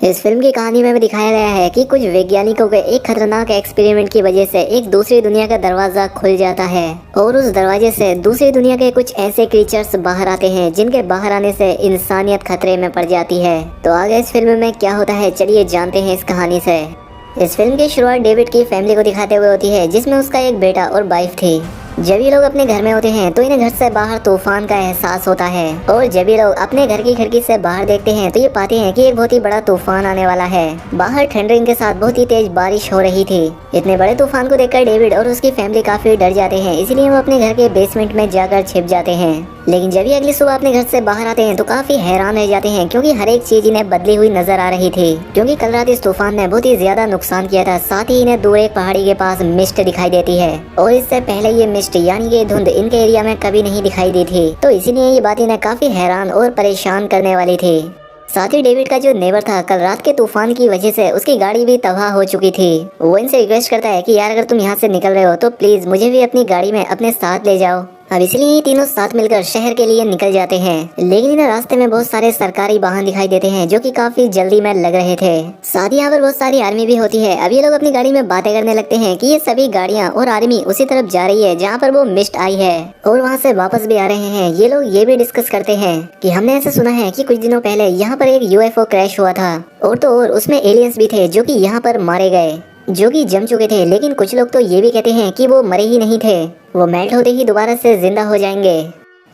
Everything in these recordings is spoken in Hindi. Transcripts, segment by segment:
इस फिल्म की कहानी में दिखाया गया है कि कुछ वैज्ञानिकों के एक खतरनाक एक्सपेरिमेंट की वजह से एक दूसरी दुनिया का दरवाजा खुल जाता है और उस दरवाजे से दूसरी दुनिया के कुछ ऐसे क्रीचर्स बाहर आते हैं जिनके बाहर आने से इंसानियत खतरे में पड़ जाती है। तो आगे इस फिल्म में क्या होता है, चलिए जानते हैं इस कहानी से। इस फिल्म की शुरुआत डेविड की फैमिली को दिखाते हुए होती है, जिसमें उसका एक बेटा और वाइफ थी। जब ये लोग अपने घर में होते हैं तो इन्हें घर से बाहर तूफान का एहसास होता है और जब ये लोग अपने घर की खिड़की से बाहर देखते हैं तो ये पाते हैं कि एक बहुत ही बड़ा तूफान आने वाला है। बाहर थंडरिंग के साथ बहुत ही तेज बारिश हो रही थी। इतने बड़े तूफान को देखकर डेविड और उसकी फैमिली काफी डर जाते हैं, इसलिए वो अपने घर के बेसमेंट में जाकर छिप जाते हैं। लेकिन जब ये अगली सुबह अपने घर से बाहर आते हैं तो काफी हैरान रह जाते हैं, क्योंकि हर एक चीज इन्हें बदली हुई नजर आ रही थी। क्योंकि कल रात इस तूफान ने बहुत ही ज्यादा नुकसान किया था। साथ ही इन्हें दूर एक पहाड़ी के पास मिस्ट दिखाई देती है और इससे पहले ये मिस्ट यानी कि धुंध इनके एरिया में कभी नहीं दिखाई दी थी। तो इसीलिए ये बात इन्हें काफी हैरान और परेशान करने वाली थी। साथ ही डेविड का जो नेबर था, कल रात के तूफान की वजह से उसकी गाड़ी भी तबाह हो चुकी थी। वो इनसे रिक्वेस्ट करता है कि यार अगर तुम यहाँ से निकल रहे हो तो प्लीज मुझे भी अपनी गाड़ी में अपने साथ ले जाओ। अब इसलिए ये तीनों साथ मिलकर शहर के लिए निकल जाते हैं। लेकिन इन्हें रास्ते में बहुत सारे सरकारी वाहन दिखाई देते हैं जो कि काफी जल्दी में लग रहे थे। साथ ही यहाँ पर बहुत सारी आर्मी भी होती है। अब ये लोग अपनी गाड़ी में बातें करने लगते हैं कि ये सभी गाड़ियाँ और आर्मी उसी तरफ जा रही है जहाँ पर वो मिस्ट आई है और वहाँ से वापस भी आ रहे हैं। ये लोग ये भी डिस्कस करते हैं कि हमने ऐसा सुना है कि कुछ दिनों पहले यहाँ पर एक UFO क्रैश हुआ था और तो और उसमें एलियंस भी थे जो कि यहाँ पर मारे गए, जो कि जम चुके थे। लेकिन कुछ लोग तो ये भी कहते हैं कि वो मरे ही नहीं थे, वो मेल्ट होते ही दोबारा से जिंदा हो जाएंगे।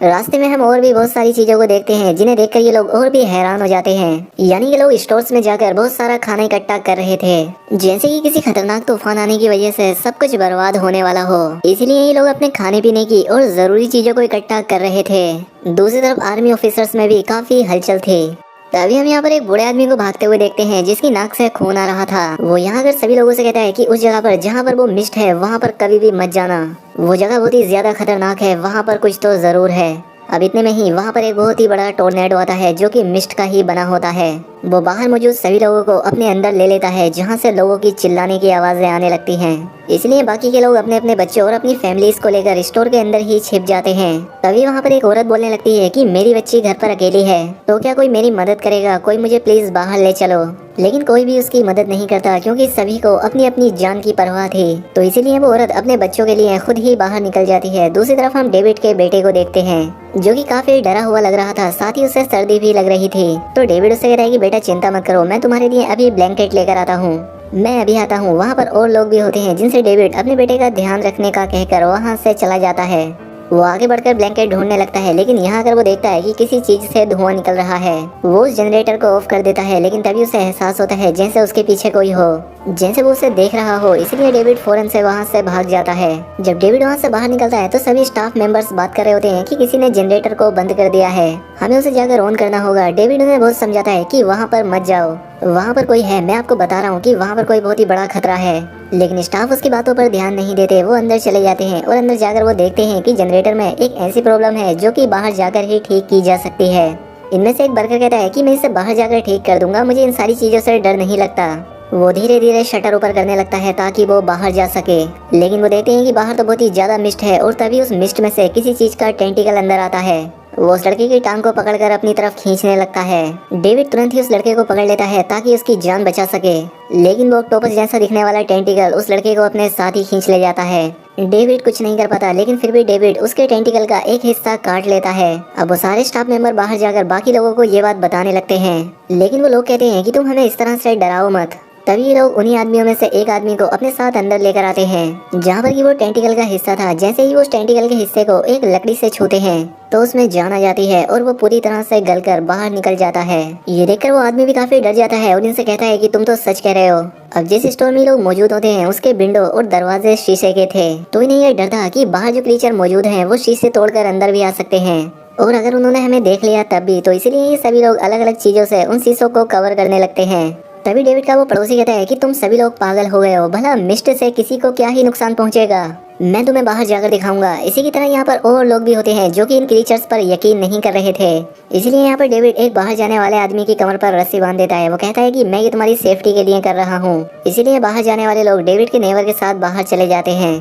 रास्ते में हम और भी बहुत सारी चीजों को देखते हैं जिन्हें देखकर ये लोग और भी हैरान हो जाते हैं। यानी ये लोग स्टोर्स में जाकर बहुत सारा खाना इकट्ठा कर रहे थे, जैसे कि किसी खतरनाक तूफान आने की वजह से सब कुछ बर्बाद होने वाला हो। इसलिए ये लोग अपने खाने पीने की और जरूरी चीजों को इकट्ठा कर रहे थे। दूसरी तरफ आर्मी ऑफिसर्स में भी काफी हलचल थी। तभी हम यहाँ पर एक बूढ़े आदमी को भागते हुए देखते हैं जिसकी नाक से खून आ रहा था। वो यहाँ कर सभी लोगों से कहता है कि उस जगह पर जहाँ पर वो मिस्ट है वहाँ पर कभी भी मत जाना, वो जगह बहुत ही ज्यादा खतरनाक है, वहाँ पर कुछ तो जरूर है। अब इतने में ही वहाँ पर एक बहुत ही बड़ा टोर्नेडो आता है जो कि मिस्ट का ही बना होता है। वो बाहर मौजूद सभी लोगों को अपने अंदर ले लेता है, जहाँ से लोगों की चिल्लाने की आवाजें आने लगती हैं। इसलिए बाकी के लोग अपने अपने बच्चों और अपनी फैमिलीज को लेकर स्टोर के अंदर ही छिप जाते हैं। तभी वहाँ पर एक औरत बोलने लगती है कि मेरी बच्ची घर पर अकेली है, तो क्या कोई मेरी मदद करेगा, कोई मुझे प्लीज बाहर ले चलो। लेकिन कोई भी उसकी मदद नहीं करता, क्योंकि सभी को अपनी अपनी जान की परवाह थी। तो इसीलिए वो औरत अपने बच्चों के लिए खुद ही बाहर निकल जाती है। दूसरी तरफ हम डेविड के बेटे को देखते हैं जो कि काफी डरा हुआ लग रहा था, साथ ही उसे सर्दी भी लग रही थी। तो डेविड उससे कहता है कि बेटा चिंता मत करो, मैं तुम्हारे लिए अभी ब्लैंकेट लेकर आता हूँ, मैं अभी आता हूँ। वहाँ पर और लोग भी होते हैं जिनसे डेविड अपने बेटे का ध्यान रखने का कहकर वहाँ से चला जाता है। वो आगे बढ़कर ब्लैंकेट ढूंढने लगता है, लेकिन यहाँ अगर वो देखता है कि किसी चीज से धुआं निकल रहा है, वो उस जनरेटर को ऑफ कर देता है। लेकिन तभी उसे एहसास होता है जैसे उसके पीछे कोई हो, जैसे वो उसे देख रहा हो। इसलिए डेविड फौरन से वहाँ से भाग जाता है। जब डेविड वहाँ से बाहर निकलता है तो सभी स्टाफ मेंबर्स बात कर रहे होते हैं कि किसी ने जनरेटर को बंद कर दिया है, हमें उसे जाकर ऑन करना होगा। डेविड उन्हें बहुत समझाता है कि वहाँ पर मत जाओ, वहाँ पर कोई है, मैं आपको बता रहा हूँ कि वहाँ पर कोई बहुत ही बड़ा खतरा है। लेकिन स्टाफ उसकी बातों पर ध्यान नहीं देते। वो अंदर चले जाते हैं और अंदर जाकर वो देखते हैं कि जनरेटर में एक ऐसी प्रॉब्लम है जो कि बाहर जाकर ही ठीक की जा सकती है। इनमें से एक वर्कर कहता है कि मैं इसे बाहर जाकर ठीक कर दूंगा, मुझे इन सारी चीजों से डर नहीं लगता। वो धीरे धीरे शटर ऊपर करने लगता है ताकि वो बाहर जा सके। लेकिन वो देखते हैं कि बाहर तो बहुत ही ज्यादा मिस्ट है और तभी उस मिस्ट में से किसी चीज का टेंटिकल अंदर आता है। वो उस लड़के की टांग को पकड़कर अपनी तरफ खींचने लगता है। डेविड तुरंत ही उस लड़के को पकड़ लेता है ताकि उसकी जान बचा सके। लेकिन वो ऑक्टोपस जैसा दिखने वाला टेंटिकल उस लड़के को अपने साथ ही खींच ले जाता है। डेविड कुछ नहीं कर पाता, लेकिन फिर भी डेविड उसके टेंटिकल का एक हिस्सा काट लेता है। अब वो सारे स्टाफ मेंबर बाहर जाकर बाकी लोगों को ये बात बताने लगते हैं, लेकिन वो लोग कहते हैं कि तुम हमें इस तरह से डराओ मत। तभी ये लोग उन्हीं आदमियों में से एक आदमी को अपने साथ अंदर लेकर आते हैं जहाँ पर कि वो टेंटिकल का हिस्सा था। जैसे ही वो उस टेंटिकल के हिस्से को एक लकड़ी से छूते हैं तो उसमें जान आ जाती है और वो पूरी तरह से गलकर बाहर निकल जाता है। ये देखकर वो आदमी भी काफी डर जाता है और इनसे कहता है कि तुम तो सच कह रहे हो। अब जिस स्टोर में लोग मौजूद होते हैं उसके विंडो और दरवाजे शीशे के थे, तो इन्हें यह डर था कि बाहर जो क्रीचर मौजूद हैं वो शीशे तोड़कर अंदर भी आ सकते हैं और अगर उन्होंने हमें देख लिया तब भी। तो इसीलिए ये सभी लोग अलग अलग चीजों से उन शीशों को कवर करने लगते हैं। तभी डेविड का वो पड़ोसी कहता है कि तुम सभी लोग पागल हो गए हो, भला मिस्ट से किसी को क्या ही नुकसान पहुंचेगा, मैं तुम्हें बाहर जाकर दिखाऊंगा। इसी की तरह यहाँ पर और लोग भी होते हैं जो कि इन क्रीचर्स पर यकीन नहीं कर रहे थे। इसलिए यहाँ पर डेविड एक बाहर जाने वाले आदमी की कमर पर रस्सी बांध देता है। वो कहता है कि मैं ये तुम्हारी सेफ्टी के लिए कर रहा हूँ। इसीलिए बाहर जाने वाले लोग डेविड के नेबर के साथ बाहर चले जाते हैं।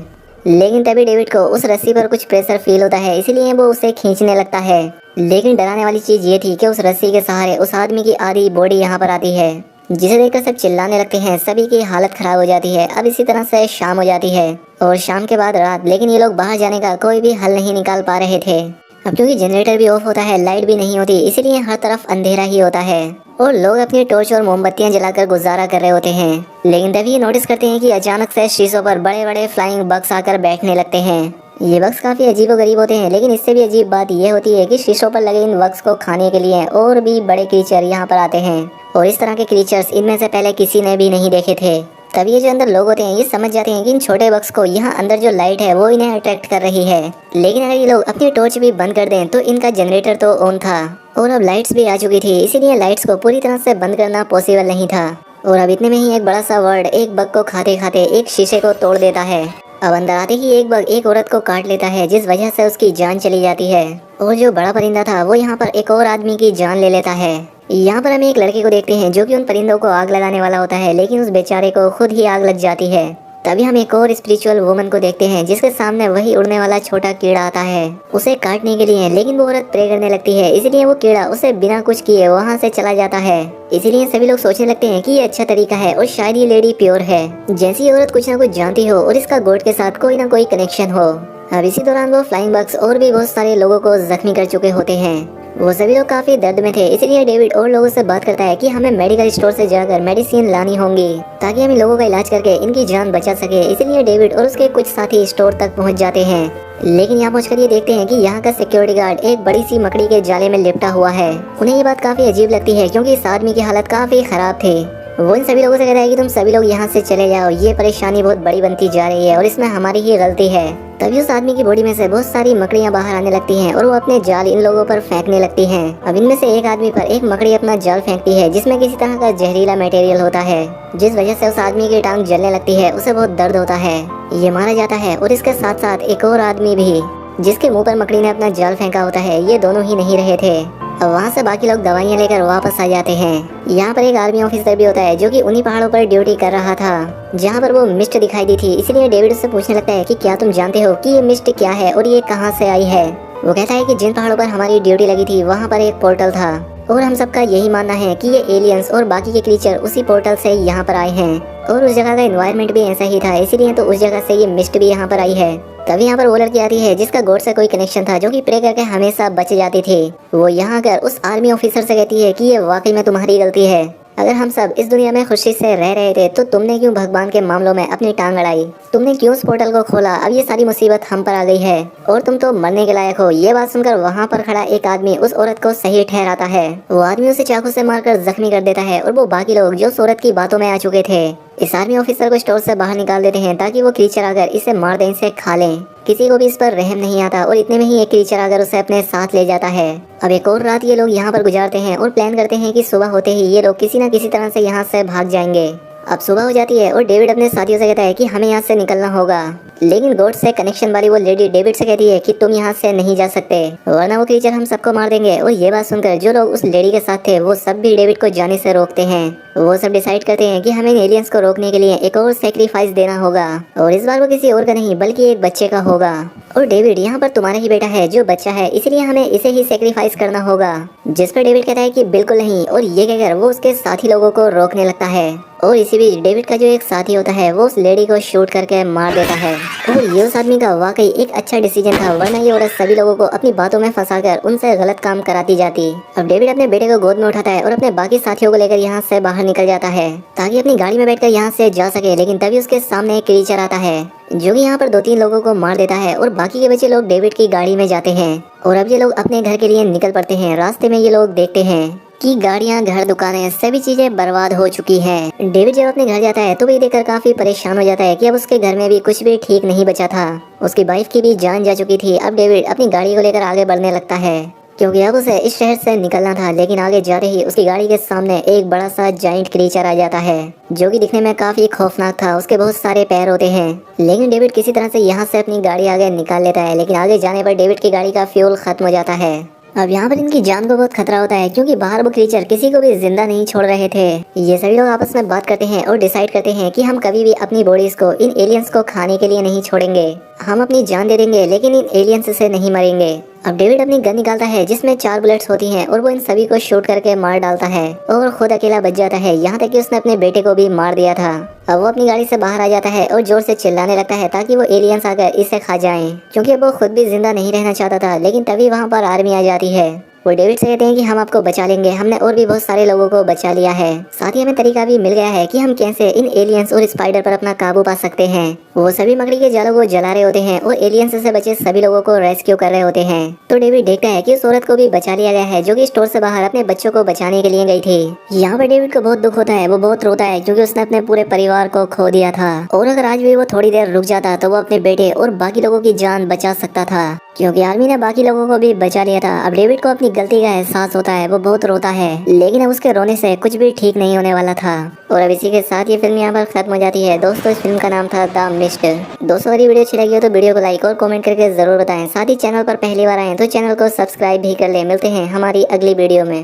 लेकिन तभी डेविड को उस रस्सी पर कुछ प्रेशर फील होता है, इसलिए वो उसे खींचने लगता है। लेकिन डराने वाली चीज ये थी कि उस रस्सी के सहारे उस आदमी की आधी बॉडी यहाँ पर आती है जिसे देखकर सब चिल्लाने लगते हैं, सभी की हालत खराब हो जाती है। अब इसी तरह से शाम हो जाती है और शाम के बाद रात, लेकिन ये लोग बाहर जाने का कोई भी हल नहीं निकाल पा रहे थे। अब क्योंकि जनरेटर भी ऑफ होता है, लाइट भी नहीं होती, इसीलिए हर तरफ अंधेरा ही होता है और लोग अपनी टॉर्च और मोमबत्तियां जलाकर गुजारा कर रहे होते हैं। लेकिन तभी ये नोटिस करते हैं कि अचानक से शीशों पर बड़े बड़े फ्लाइंग बग्स आकर बैठने लगते हैं। ये बग्स काफी अजीबोगरीब होते हैं, लेकिन इससे भी अजीब बात यह होती है कि शीशों पर लगे इन बग्स को खाने के लिए और भी बड़े क्रीचर यहाँ पर आते हैं और इस तरह के क्रीचर्स इनमें से पहले किसी ने भी नहीं देखे थे। तभी ये जो अंदर लोग होते हैं ये समझ जाते हैं कि इन छोटे बक्स को यहाँ अंदर जो लाइट है वो इन्हें अट्रैक्ट कर रही है। लेकिन अगर ये लोग अपनी टॉर्च भी बंद कर दें तो इनका जनरेटर तो ऑन था और अब लाइट्स भी आ चुकी थी, इसीलिए लाइट्स को पूरी तरह से बंद करना पॉसिबल नहीं था। और अब इतने में ही एक बड़ा सा वर्ड एक बग को खाते खाते एक शीशे को तोड़ देता है। अब अंदर आते ही एक बग एक औरत को काट लेता है, जिस वजह से उसकी जान चली जाती है और जो बड़ा परिंदा था वो यहाँ पर एक और आदमी की जान ले लेता है। यहाँ पर हम एक लड़के को देखते हैं जो कि उन परिंदों को आग लगाने वाला होता है, लेकिन उस बेचारे को खुद ही आग लग जाती है। तभी हम एक और स्पिरिचुअल वुमन को देखते हैं जिसके सामने वही उड़ने वाला छोटा कीड़ा आता है उसे काटने के लिए, लेकिन वो औरत प्रे करने लगती है, इसलिए वो कीड़ा उसे बिना कुछ किए वहाँ से चला जाता है। इसीलिए सभी लोग सोचने लगते हैं कि ये अच्छा तरीका है और शायद ये लेडी प्योर है, जैसी ये औरत कुछ ना कुछ जानती हो और इसका गॉड के साथ कोई ना कोई कनेक्शन हो। अब इसी दौरान वो फ्लाइंग बग्स और भी बहुत सारे लोगों को जख्मी कर चुके होते हैं। वो सभी लोग काफी दर्द में थे, इसलिए डेविड और लोगों से बात करता है कि हमें मेडिकल स्टोर से जाकर मेडिसिन लानी होंगी ताकि हम इन लोगों का इलाज करके इनकी जान बचा सके। इसलिए डेविड और उसके कुछ साथी स्टोर तक पहुंच जाते हैं, लेकिन यहाँ पहुंचकर ये देखते हैं कि यहाँ का सिक्योरिटी गार्ड एक बड़ी सी मकड़ी के जाले में लिपटा हुआ है। उन्हें ये बात काफी अजीब लगती है क्योंकि इस आदमी की हालत काफी खराब थी। वो इन सभी लोगों से कहता है कि तुम सभी लोग यहाँ से चले जाओ, ये परेशानी बहुत बड़ी बनती जा रही है और इसमें हमारी ही गलती है। तभी उस आदमी की बॉडी में से बहुत सारी मकड़ियाँ बाहर आने लगती हैं और वो अपने जाल इन लोगों पर फेंकने लगती हैं। अब इनमें से एक आदमी पर एक मकड़ी अपना जाल फेंकती है जिसमें किसी तरह का जहरीला मटेरियल होता है, जिस वजह से उस आदमी की टांग जलने लगती है, उसे बहुत दर्द होता है, ये मारा जाता है। और इसके साथ साथ एक और आदमी भी जिसके मुंह पर मकड़ी ने अपना जाल फेंका होता है, ये दोनों ही नहीं रहे थे। अब वहाँ से बाकी लोग दवाइयाँ लेकर वापस आ जाते हैं। यहाँ पर एक आर्मी ऑफिसर भी होता है जो कि उन्हीं पहाड़ों पर ड्यूटी कर रहा था जहाँ पर वो मिस्ट दिखाई दी थी, इसलिए डेविड उससे पूछने लगता है कि क्या तुम जानते हो कि ये मिस्ट क्या है और ये कहाँ से आई है। वो कहता है कि जिन पहाड़ों पर हमारी ड्यूटी लगी थी वहाँ पर एक पोर्टल था और हम सबका यही मानना है कि ये एलियंस और बाकी के क्रीचर उसी पोर्टल से यहाँ पर आए हैं और उस जगह का एनवायरनमेंट भी ऐसा ही था, इसीलिए तो उस जगह से ये मिस्ट भी यहाँ पर आई है। तभी यहाँ पर वो लड़की आती है जिसका गॉड से कोई कनेक्शन था, जो कि प्रे करके हमेशा बच जाती थी। वो यहाँ आकर उस आर्मी ऑफिसर से कहती है कि ये वाकई में तुम्हारी गलती है। अगर हम सब इस दुनिया में खुशी से रह रहे थे तो तुमने क्यों भगवान के मामलों में अपनी टांग अड़ाई, तुमने क्यों उस पोर्टल को खोला। अब ये सारी मुसीबत हम पर आ गई है और तुम तो मरने के लायक हो। ये बात सुनकर वहाँ पर खड़ा एक आदमी उस औरत को सही ठहराता है। वो आदमी उसे चाकू से मारकर जख्मी कर देता है और वो बाकी लोग जो उस औरत की बातों में आ चुके थे इस आर्मी ऑफिसर को स्टोर से बाहर निकाल देते हैं ताकि वो क्रीचर आकर इसे मार दे, इसे खा लें। किसी को भी इस पर रहम नहीं आता और इतने में ही एक क्रीचर आकर उसे अपने साथ ले जाता है। अब एक और रात ये लोग यहाँ पर गुजारते हैं और प्लान करते हैं कि सुबह होते ही ये लोग किसी न किसी तरह से यहाँ से भाग जाएंगे। अब सुबह हो जाती है और डेविड अपने साथियों से कहता है कि हमें यहाँ से निकलना होगा, लेकिन गॉड से कनेक्शन वाली वो लेडी डेविड से कहती है कि तुम यहाँ से नहीं जा सकते वरना वो क्रीचर हम सबको मार देंगे। और ये बात सुनकर जो लोग उस लेडी के साथ थे वो सब भी डेविड को जाने से रोकते हैं। वो सब डिसाइड करते हैं कि हमें एलियंस को रोकने के लिए एक और सेक्रीफाइस देना होगा और इस बार वो किसी और का नहीं बल्कि एक बच्चे का होगा। और डेविड यहाँ पर तुम्हारा ही बेटा है जो बच्चा है, इसलिए हमें इसे ही सेक्रीफाइस करना होगा। जिस पर डेविड कहता है कि बिल्कुल नहीं, और ये कहकर वो उसके साथी लोगों को रोकने लगता है। और इसी बीच डेविड का जो एक साथी होता है वो उस लेडी को शूट करके मार देता है। और ये उस आदमी का वाकई एक अच्छा डिसीजन था, वरना ये औरत सभी लोगों को अपनी बातों में फंसाकर उनसे गलत काम कराती जाती। अब डेविड अपने बेटे को गोद में उठाता है और अपने बाकी साथियों को लेकर यहाँ से बाहर निकल जाता है ताकि अपनी गाड़ी में बैठकर यहाँ से जा सके। लेकिन तभी उसके सामने एक क्रीचर आता है जो कि यहाँ पर 2-3 लोगों को मार देता है और बाकी के बच्चे लोग डेविड की गाड़ी में जाते हैं। और अब ये लोग अपने घर के लिए निकल पड़ते हैं। रास्ते में ये लोग देखते हैं कि गाड़ियाँ, घर, दुकानें, सभी चीजें बर्बाद हो चुकी हैं। डेविड जब अपने घर जाता है तो वो देखकर काफी परेशान हो जाता है कि अब उसके घर में भी कुछ भी ठीक नहीं बचा था। उसकी वाइफ की भी जान जा चुकी थी। अब डेविड अपनी गाड़ी को लेकर आगे बढ़ने लगता है क्योंकि अब उसे इस शहर से निकलना था। लेकिन आगे जाते ही उसकी गाड़ी के सामने एक बड़ा सा जाइंट क्रीचर आ जाता है जो कि दिखने में काफी खौफनाक था। उसके बहुत सारे पैर होते हैं, लेकिन डेविड किसी तरह से यहाँ से अपनी गाड़ी आगे निकाल लेता है। लेकिन आगे जाने पर डेविड की गाड़ी का फ्यूल खत्म हो जाता है अब यहाँ पर इनकी जान को बहुत खतरा होता है क्योंकि बाहर वो क्रीचर किसी को भी जिंदा नहीं छोड़ रहे थे। ये सभी लोग आपस में बात करते हैं और डिसाइड करते हैं कि हम कभी भी अपनी बॉडीज को इन एलियंस को खाने के लिए नहीं छोड़ेंगे। हम अपनी जान दे देंगे लेकिन इन एलियंस से नहीं मरेंगे। अब डेविड अपनी गन निकालता है जिसमें 4 बुलेट्स होती हैं और वो इन सभी को शूट करके मार डालता है और खुद अकेला बच जाता है, यहाँ तक कि उसने अपने बेटे को भी मार दिया था। अब वो अपनी गाड़ी से बाहर आ जाता है और जोर से चिल्लाने लगता है ताकि वो एलियंस आकर इसे खा जाएं, क्योंकि वो खुद भी जिंदा नहीं रहना चाहता था। लेकिन तभी वहाँ पर आर्मी आ जाती है। वो डेविड से कहते हैं कि हम आपको बचा लेंगे, हमने और भी बहुत सारे लोगों को बचा लिया है, साथ ही हमें तरीका भी मिल गया है कि हम कैसे इन एलियंस और स्पाइडर पर अपना काबू पा सकते हैं। वो सभी मकड़ी के जालों को जला रहे होते हैं और एलियंस से बचे सभी लोगों को रेस्क्यू कर रहे होते हैं। तो डेविड देखता है कि उस औरत को भी बचा लिया गया है जो कि स्टोर से बाहर अपने बच्चों को बचाने के लिए गई थी। यहाँ पर डेविड को बहुत दुख होता है, वो बहुत रोता है क्योंकि उसने अपने पूरे परिवार को खो दिया था और अगर आज भी वो थोड़ी देर रुक जाता तो वो अपने बेटे और बाकी लोगों की जान बचा सकता था, क्योंकि आर्मी ने बाकी लोगों को भी बचा लिया था। अब डेविड को अपनी गलती का एहसास होता है, वो बहुत रोता है, लेकिन अब उसके रोने से कुछ भी ठीक नहीं होने वाला था। और अब इसी के साथ ये फिल्म यहाँ पर खत्म हो जाती है। दोस्तों इस फिल्म का नाम था द मिस्ट। दोस्तों अगर ये वीडियो अच्छी लगी हो तो वीडियो को लाइक और कमेंट करके जरूर बताएं। साथ ही चैनल पर पहली बार आए तो चैनल को सब्सक्राइब भी कर ले। मिलते हैं हमारी अगली वीडियो में।